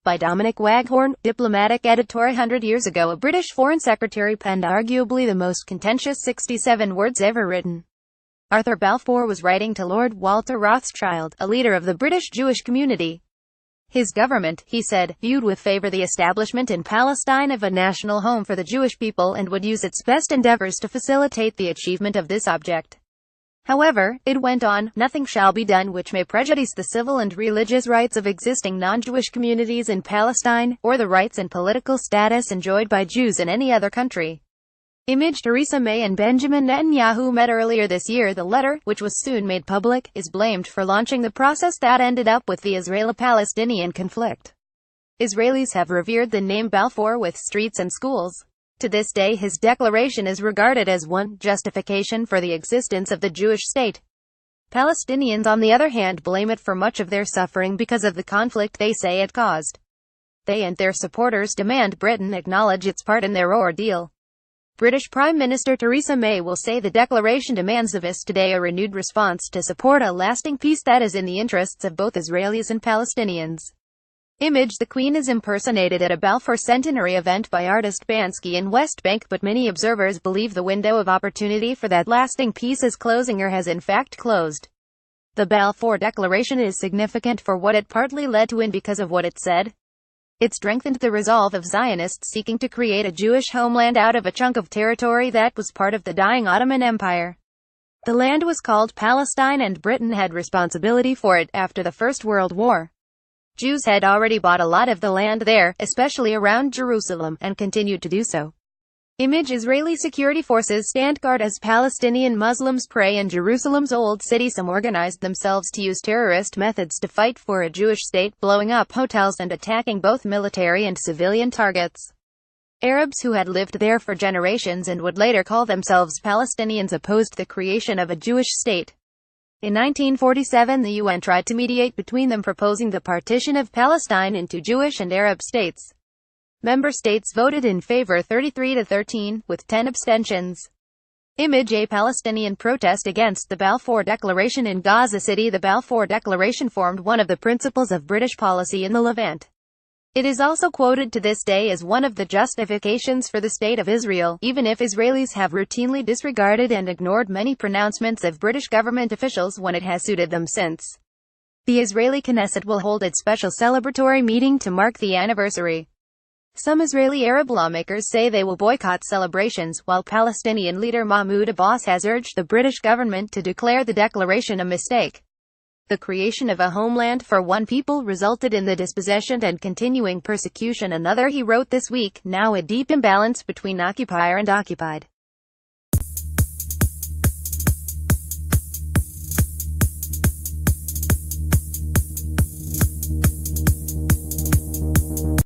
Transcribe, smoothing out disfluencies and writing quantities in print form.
by Dominic Waghorn, diplomatic editor. 100 years ago, a British foreign secretary penned arguably the most contentious 67 words ever written. Arthur Balfour was writing to Lord Walter Rothschild, a leader of the British Jewish community. His government, he said, viewed with favour the establishment in Palestine of a national home for the Jewish people and would use its best endeavours to facilitate the achievement of this object. However, it went on, nothing shall be done which may prejudice the civil and religious rights of existing non-Jewish communities in Palestine, or the rights and political status enjoyed by Jews in any other country. Image Theresa May and Benjamin Netanyahu met earlier this year. The letter, which was soon made public, is blamed for launching the process that ended up with the Israeli-Palestinian conflict. Israelis have revered the name Balfour with streets and schools. To this day his declaration is regarded as one justification for the existence of the Jewish state. Palestinians, on the other hand, blame it for much of their suffering because of the conflict they say it caused. They and their supporters demand Britain acknowledge its part in their ordeal. British Prime Minister Theresa May will say the declaration demands of us today a renewed response to support a lasting peace that is in the interests of both Israelis and Palestinians. Image The Queen is impersonated at a Balfour centenary event by artist Bansky in West Bank, but many observers believe the window of opportunity for that lasting peace is closing or has in fact closed. The Balfour Declaration is significant for what it partly led to and because of what it said. It strengthened the resolve of Zionists seeking to create a Jewish homeland out of a chunk of territory that was part of the dying Ottoman Empire. The land was called Palestine and Britain had responsibility for it after the First World War. Jews had already bought a lot of the land there, especially around Jerusalem, and continued to do so. Image Israeli security forces stand guard as Palestinian Muslims pray in Jerusalem's Old City. Some organized themselves to use terrorist methods to fight for a Jewish state, blowing up hotels and attacking both military and civilian targets. Arabs who had lived there for generations and would later call themselves Palestinians opposed the creation of a Jewish state. In 1947 the UN tried to mediate between them, proposing the partition of Palestine into Jewish and Arab states. Member states voted in favor 33-13, with 10 abstentions. Image A Palestinian protest against the Balfour Declaration in Gaza City. The Balfour Declaration formed one of the principles of British policy in the Levant. It is also quoted to this day as one of the justifications for the State of Israel, even if Israelis have routinely disregarded and ignored many pronouncements of British government officials when it has suited them since. The Israeli Knesset will hold its special celebratory meeting to mark the anniversary. Some Israeli Arab lawmakers say they will boycott celebrations, while Palestinian leader Mahmoud Abbas has urged the British government to declare the declaration a mistake. The creation of a homeland for one people resulted in the dispossession and continuing persecution. Another, he wrote this week, now a deep imbalance between occupier and occupied.